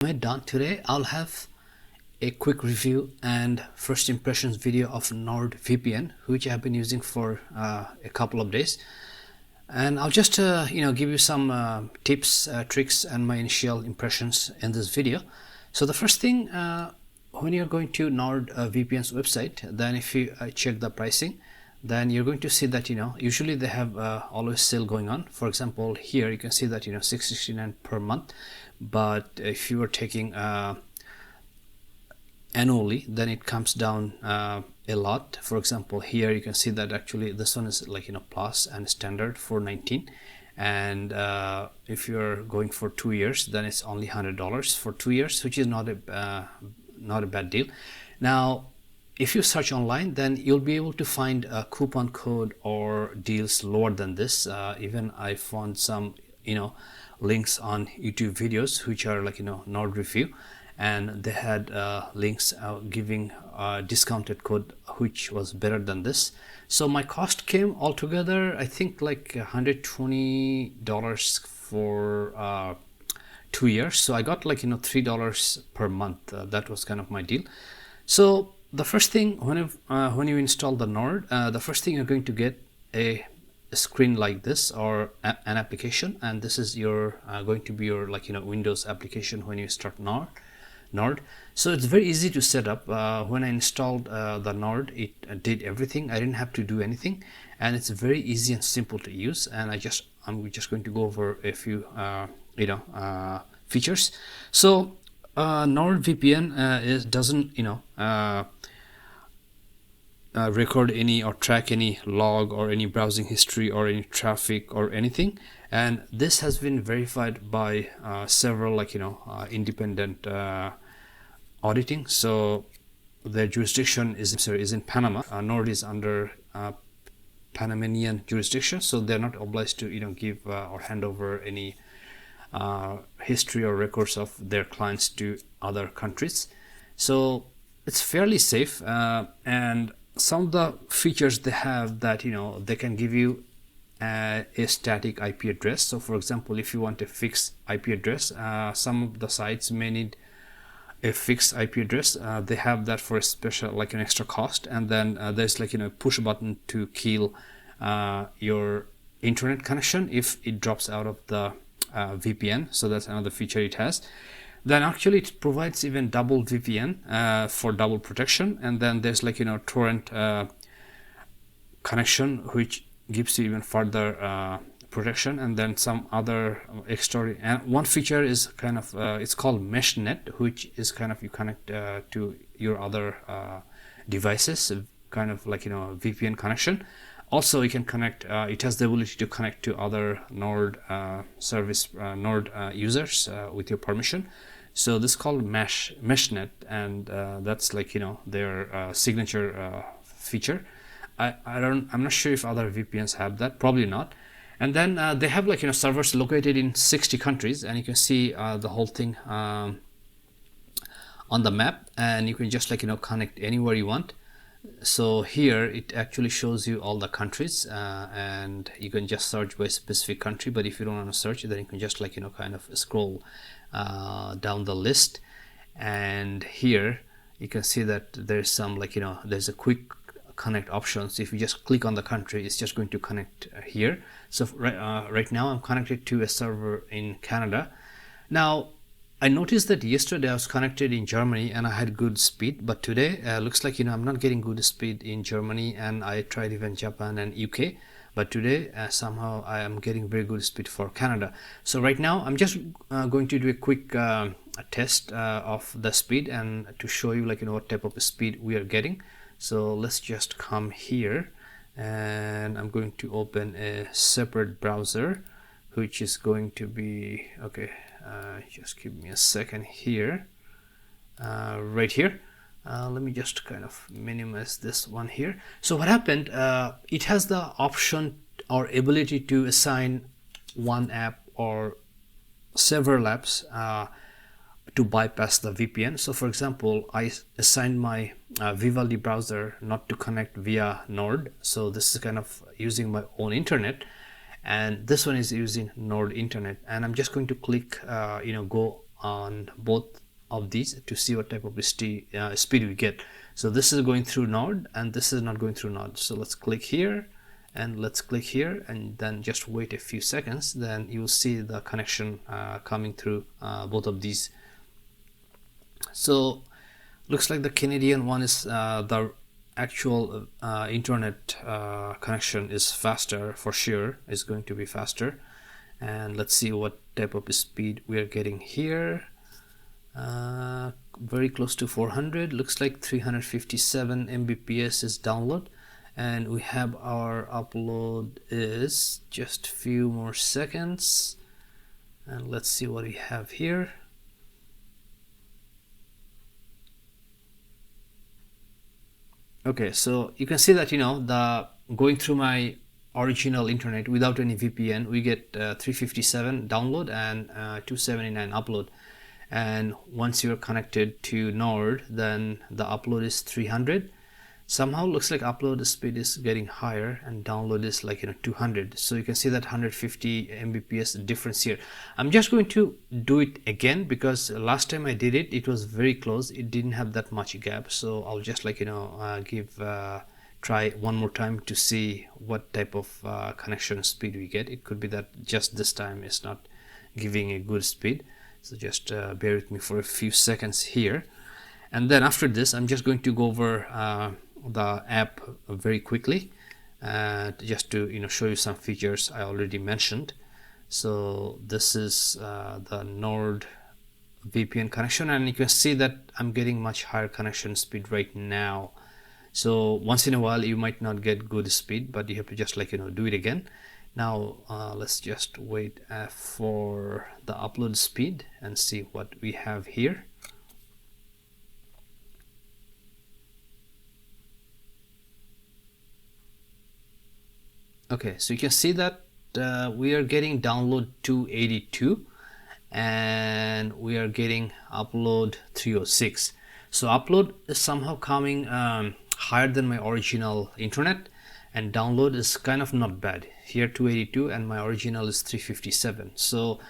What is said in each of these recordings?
it done. Today I'll have a quick review and first impressions video of NordVPN, which I've been using for a couple of days, and I'll just give you some tips, tricks, and my initial impressions in this video. So the first thing, when you're going to NordVPN's website, then if you check the pricing, then you're going to see that usually they have always sale going on. For example, here you can see that $669 per month, but if you are taking annually, then it comes down a lot. For example, here you can see that actually this one is like plus and standard for $19, and if you're going for 2 years, then it's only $100 for 2 years, which is not a bad deal. Now if you search online, then you'll be able to find a coupon code or deals lower than this. Even I found some links on YouTube videos which are like Nord review, and they had links giving a discounted code which was better than this. So my cost came altogether I think like $120 for 2 years. So I got like $3 per month. That was kind of my deal. So the first thing, when you install the Nord, the first thing you're going to get a screen like this, or an application, and this is your going to be your Windows application when you start Nord. So it's very easy to set up. When I installed the Nord, it did everything. I didn't have to do anything, and it's very easy and simple to use. And I'm just going to go over a few features. So NordVPN doesn't record any or track any log or any browsing history or any traffic or anything, and this has been verified by several independent auditing. So their jurisdiction is in Panama. Nord is under Panamanian jurisdiction, so they're not obliged to give or hand over any history or records of their clients to other countries. So it's fairly safe, and some of the features they have that they can give you a static IP address. So for example, if you want a fixed IP address, some of the sites may need a fixed IP address. They have that for a special an extra cost, and then there's a push button to kill your internet connection if it drops out of the VPN. So that's another feature it has. Then actually it provides even double VPN for double protection, and then there's Torrent connection, which gives you even further protection, and then some other extra. And one feature is it's called Meshnet, which is you connect to your other devices, VPN connection. Also, you can connect. It has the ability to connect to other Nord service Nord users with your permission. So this is called Meshnet, and that's their signature feature. I'm not sure if other VPNs have that. Probably not. And then they have servers located in 60 countries, and you can see the whole thing on the map, and you can just connect anywhere you want. So here it actually shows you all the countries, and you can just search by specific country. But if you don't want to search, then you can just scroll down the list, and here you can see that there's some there's a quick connect options. If you just click on the country, it's just going to connect here. So right now I'm connected to a server in Canada. Now I noticed that yesterday I was connected in Germany and I had good speed, but today looks like I'm not getting good speed in Germany, and I tried even Japan and UK, but today somehow I am getting very good speed for Canada. So right now I'm just going to do a quick test of the speed, and to show you what type of speed we are getting. So let's just come here, and I'm going to open a separate browser, which is going to be just give me a second here. Right here, let me just minimize this one here. So what happened, it has the option or ability to assign one app or several apps to bypass the VPN. So for example, I assigned my Vivaldi browser not to connect via Nord, so this is using my own internet, and this one is using Nord internet, and I'm just going to click go on both of these to see what type of speed we get. So this is going through Nord and this is not going through Nord. So let's click here and let's click here and then just wait a few seconds, then you will see the connection coming through both of these. So looks like the Canadian one is the actual internet connection is faster for sure, is going to be faster. And let's see what type of speed we are getting here. Very close to 400, looks like 357 Mbps is download, and we have our upload is just few more seconds, and let's see what we have here. Okay, so you can see that the going through my original internet without any VPN, we get 357 download and 279 upload. And once you're connected to Nord, then the upload is 300. Somehow looks like upload speed is getting higher and download is like 200. So you can see that 150 Mbps difference here. I'm just going to do it again because last time I did it, it was very close. It didn't have that much gap. So I'll just try one more time to see what type of connection speed we get. It could be that just this time it's not giving a good speed. So just bear with me for a few seconds here, and then after this I'm just going to go over the app very quickly just to show you some features I already mentioned. So this is the NordVPN connection, and you can see that I'm getting much higher connection speed right now. So once in a while you might not get good speed, but you have to just do it again. Now let's just wait for the upload speed and see what we have here. Okay, so you can see that we are getting download 282 and we are getting upload 306. So upload is somehow coming higher than my original internet, and download is kind of not bad. Here 282 and my original is 357. So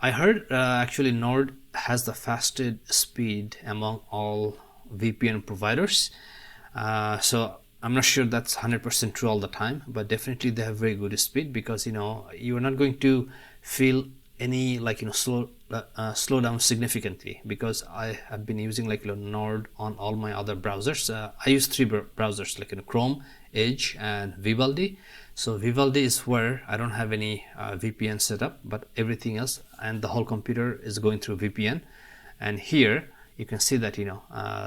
I heard actually Nord has the fastest speed among all VPN providers. So I'm not sure that's 100% true all the time, but definitely they have very good speed, because you are not going to feel any slow down significantly, because I have been using Nord on all my other browsers. I use three browsers Chrome, Edge and Vivaldi. So Vivaldi is where I don't have any VPN setup, but everything else and the whole computer is going through VPN. And here you can see that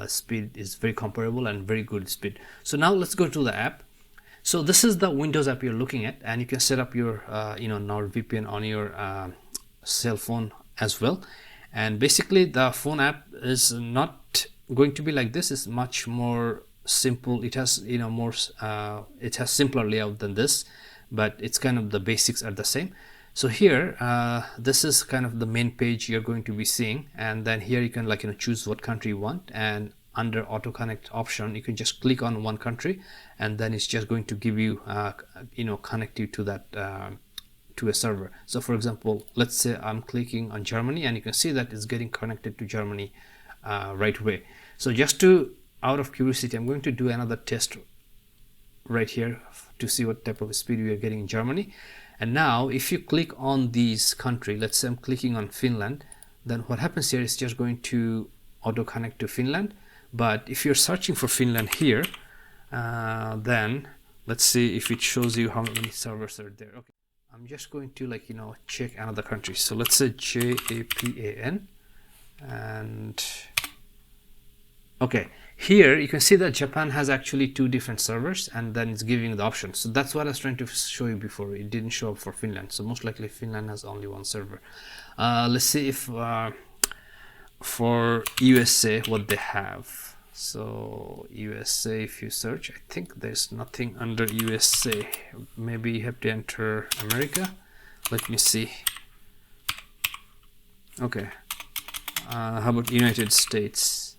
speed is very comparable and very good speed. So now let's go to the app. So this is the Windows app you're looking at, and you can set up your NordVPN on your cell phone as well. And basically the phone app is not going to be like this. It's much more simple. It has it has simpler layout than this, but it's kind of the basics are the same. So here this is kind of the main page you're going to be seeing, and then here you can choose what country you want, and under auto connect option you can just click on one country, and then it's just going to give you connect you to that to a server. So for example, let's say I'm clicking on Germany, and you can see that it's getting connected to Germany right away. So just to out of curiosity, I'm going to do another test right here to see what type of speed we are getting in Germany. And now if you click on this country, let's say I'm clicking on Finland, then what happens here is just going to auto connect to Finland. But if you're searching for Finland here, then let's see if it shows you how many servers are there. Okay, I'm just going to check another country. So let's say JAPAN, and okay, here you can see that Japan has actually 2 different servers, and then it's giving the options. So that's what I was trying to show you before. It didn't show up for Finland, so most likely Finland has only 1 server. Let's see if for USA what they have. So USA, if you search, I think there's nothing under USA. Maybe you have to enter America. Let me see. Okay, how about United States?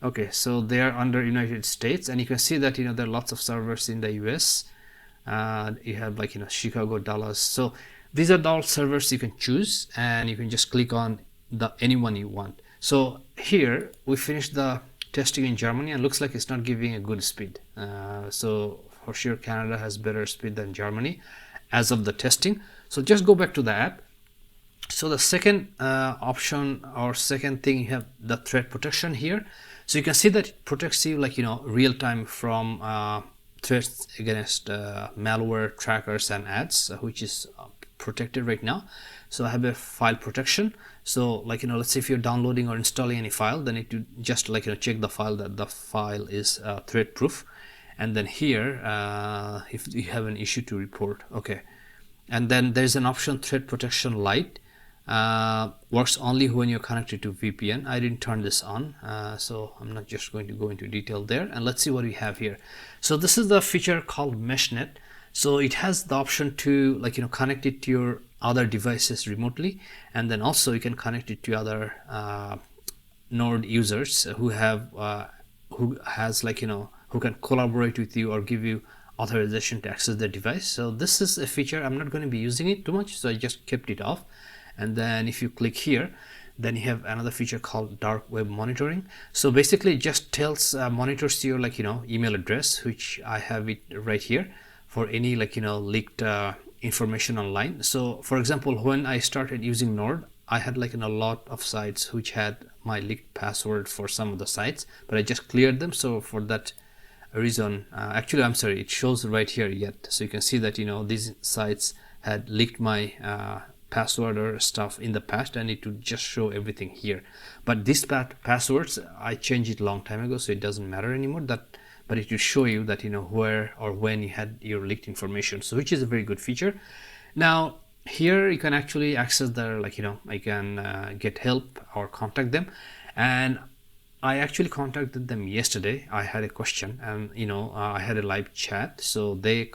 Okay, so they are under United States, and you can see that there are lots of servers in the US. You have Chicago, Dallas. So these are all servers you can choose, and you can just click on anyone you want. So here we finished the testing in Germany, and looks like it's not giving a good speed. So for sure Canada has better speed than Germany as of the testing. So just go back to the app. So the second option or second thing, you have the threat protection here. So you can see that it protects you like real time from threats against malware, trackers and ads, which is protected right now. So I have a file protection. So like let's say if you're downloading or installing any file, then it to just like check the file that the file is threat proof. And then here if you have an issue to report, okay. And then there's an option, threat protection light, works only when you're connected to VPN. I didn't turn this on, so I'm not just going to go into detail there. And let's see what we have here. So this is the feature called Meshnet. So it has the option to like connect it to your other devices remotely, and then also you can connect it to other Nord users who have who can collaborate with you or give you authorization to access their device. So this is a feature. I'm not going to be using it too much, so I just kept it off. And then if you click here, then you have another feature called dark web monitoring. So basically it just tells monitors your email address, which I have it right here, for any leaked information online. So for example, when I started using Nord, I had a lot of sites which had my leaked password for some of the sites, but I just cleared them. So for that reason, actually I'm sorry, it shows right here yet. So you can see that these sites had leaked my password or stuff in the past, and it would just show everything here. But these passwords I changed it a long time ago, so it doesn't matter anymore. But it will show you that where or when you had your leaked information, so which is a very good feature. Now here you can actually access their I can get help or contact them, and I actually contacted them yesterday. I had a question, and I had a live chat, so they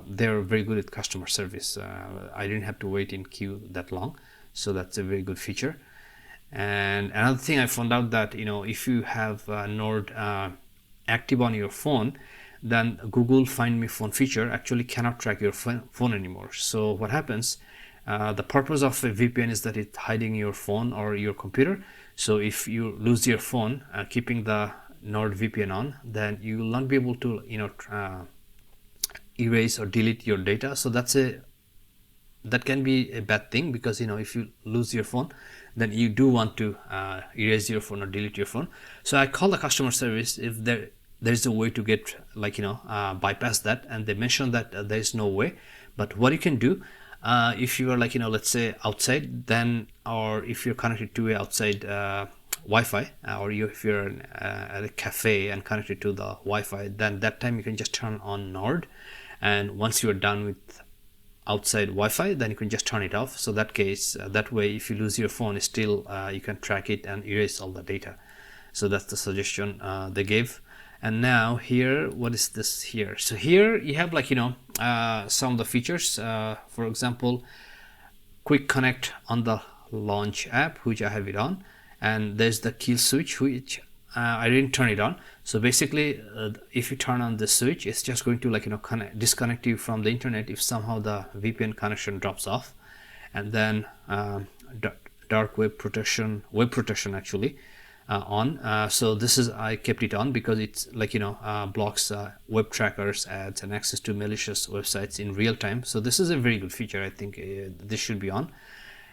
they're very good at customer service. I didn't have to wait in queue that long, so that's a very good feature. And another thing I found out that if you have Nord active on your phone, then Google Find My Phone feature actually cannot track your phone anymore. So what happens, the purpose of a VPN is that it's hiding your phone or your computer. So if you lose your phone keeping the NordVPN on, then you will not be able to erase or delete your data. So that can be a bad thing, because if you lose your phone, then you do want to erase your phone or delete your phone. So I called the customer service if there's a way to get bypass that, and they mentioned that there is no way. But what you can do, if you are let's say outside, then, or if you're connected to a outside Wi-Fi, or if you're at a cafe and connected to the Wi-Fi, then that time you can just turn on Nord, and once you're done with outside Wi-Fi, then you can just turn it off. So that way if you lose your phone, still you can track it and erase all the data. So that's the suggestion they gave. And now here, what is this here? So here you have some of the features. For example, quick connect on the launch app, which I have it on, and there's the kill switch, which I didn't turn it on. So basically if you turn on the switch, it's just going to disconnect you from the internet if somehow the VPN connection drops off. And then dark web protection actually on. So this is, I kept it on because it's blocks web trackers, ads, and access to malicious websites in real time. So this is a very good feature. I think this should be on.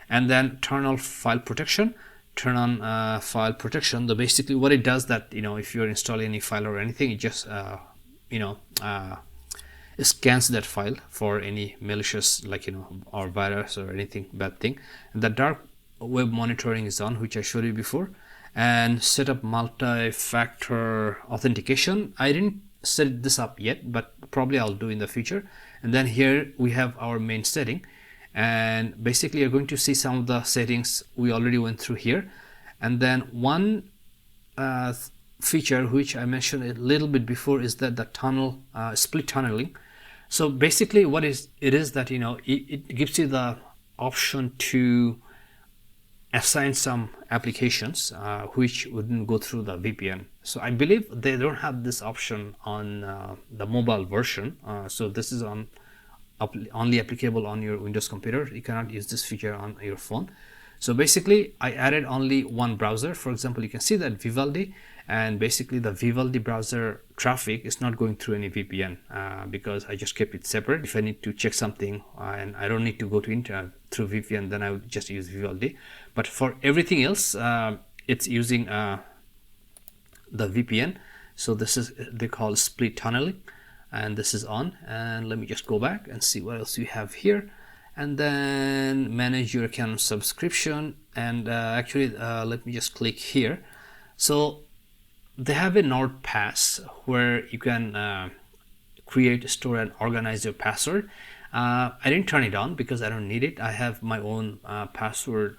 And then turn on file protection. So basically what it does, that if you're installing any file or anything, it just scans that file for any malicious or virus or anything bad thing. And the dark web monitoring is on, which I showed you before. And set up multi-factor authentication. I didn't set this up yet, but probably I'll do in the future. And then here we have our main setting, and basically you're going to see some of the settings we already went through here. And then one feature which I mentioned a little bit before is that the split tunneling. So basically what it is that it gives you the option to assign some applications which wouldn't go through the VPN. So I believe they don't have this option on the mobile version. So this is only applicable on your Windows computer. You cannot use this feature on your phone. So basically I added only one browser. For example, you can see that Vivaldi, and basically the Vivaldi browser traffic is not going through any VPN because I just kept it separate. If I need to check something and I don't need to go to internet through VPN, then I would just use Vivaldi. But for everything else, it's using the VPN. So this is, they call split tunneling, and this is on. And let me just go back and see what else we have here. And then manage your account subscription, and actually let me just click here. So they have a NordPass where you can create, store and organize your password. I didn't turn it on because I don't need it. I have my own password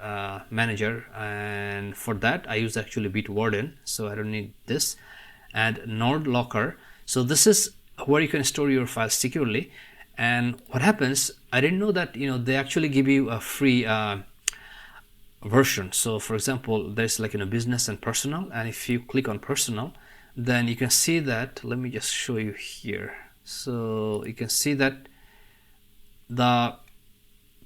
manager, and for that I use actually Bitwarden, so I don't need this. And NordLocker, so this is where you can store your files securely. And what happens, I didn't know that, you know, they actually give you a free version. So for example, there's like, you know, business and personal, and if you click on personal, then you can see that, let me just show you here. So you can see that the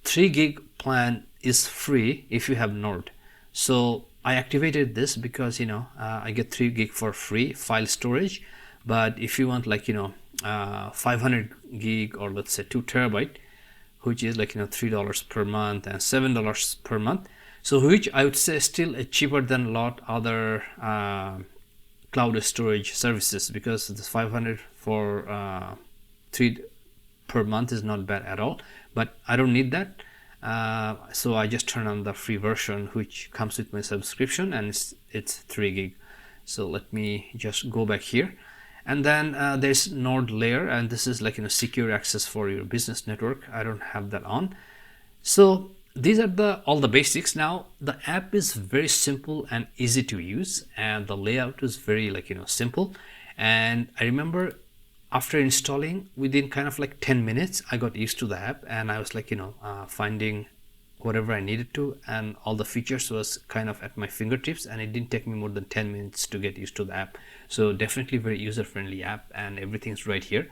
3 gig plan is free if you have Nord. So I activated this because, you know, I get 3 gig for free file storage. But if you want, like, you know, 500 gig, or let's say 2 terabyte, which is like, you know, $3 per month and $7 per month, so which I would say still cheaper than a lot other cloud storage services, because this 500 for 3 per month is not bad at all. But I don't need that, so I just turn on the free version which comes with my subscription, and it's 3 gig. So let me just go back here. And then there's Nord layer, and this is like, you know, secure access for your business network. I don't have that on. So these are all the basics. Now the app is very simple and easy to use, and the layout is very, like, you know, simple. And I remember after installing, within kind of like 10 minutes, I got used to the app, and I was like, you know, finding whatever I needed to, and all the features was kind of at my fingertips, and it didn't take me more than 10 minutes to get used to the app. So definitely very user-friendly app, and everything's right here,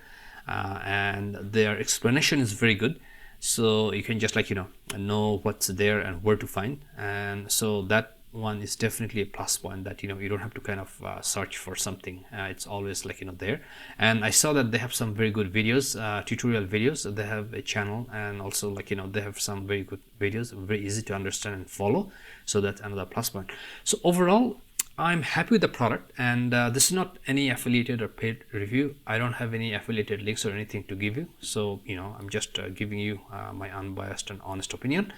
and their explanation is very good, so you can just, like, you know what's there and where to find. And so that one is definitely a plus point, that, you know, you don't have to kind of search for something. It's always, like, you know, there. And I saw that they have some very good videos, tutorial videos. They have a channel, and also, like, you know, they have some very good videos, very easy to understand and follow. So that's another plus point. So overall, I'm happy with the product, and this is not any affiliated or paid review. I don't have any affiliated links or anything to give you. So, you know, I'm just giving you my unbiased and honest opinion.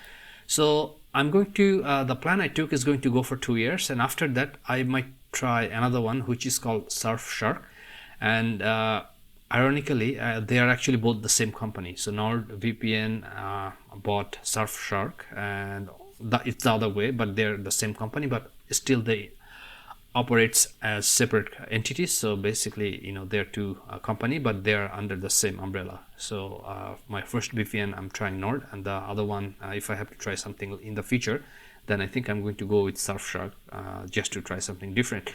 So I'm going to, the plan I took is going to go for 2 years, and after that I might try another one which is called Surfshark. And ironically, they are actually both the same company. So NordVPN bought Surfshark, and it's the other way, but they're the same company, but still they operates as separate entities. So basically, you know, they're two company, but they're under the same umbrella. So my first VPN, I'm trying Nord, and the other one, if I have to try something in the future, then I think I'm going to go with Surfshark just to try something different.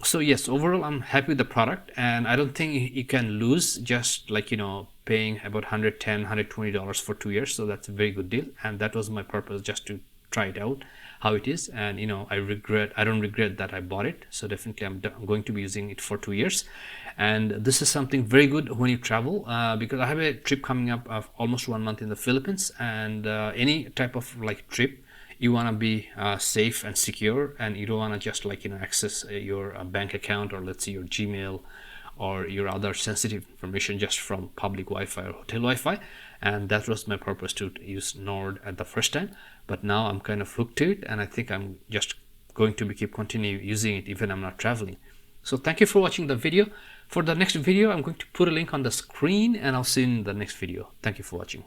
So yes, overall I'm happy with the product, and I don't think you can lose just, like, you know, paying about $110, $120 for 2 years. So that's a very good deal, and that was my purpose, just to try it out how it is. And, you know, I don't regret that I bought it. So definitely I'm going to be using it for 2 years, and this is something very good when you travel, because I have a trip coming up of almost 1 month in the Philippines, and any type of, like, trip, you want to be safe and secure, and you don't want to just, like, you know, access your bank account, or let's say your Gmail or your other sensitive information just from public Wi-Fi or hotel Wi-Fi. And that was my purpose, to use Nord at the first time. But now I'm kind of hooked to it, and I think I'm just going to continue using it even I'm not traveling. So thank you for watching the video. For the next video, I'm going to put a link on the screen, and I'll see you in the next video. Thank you for watching.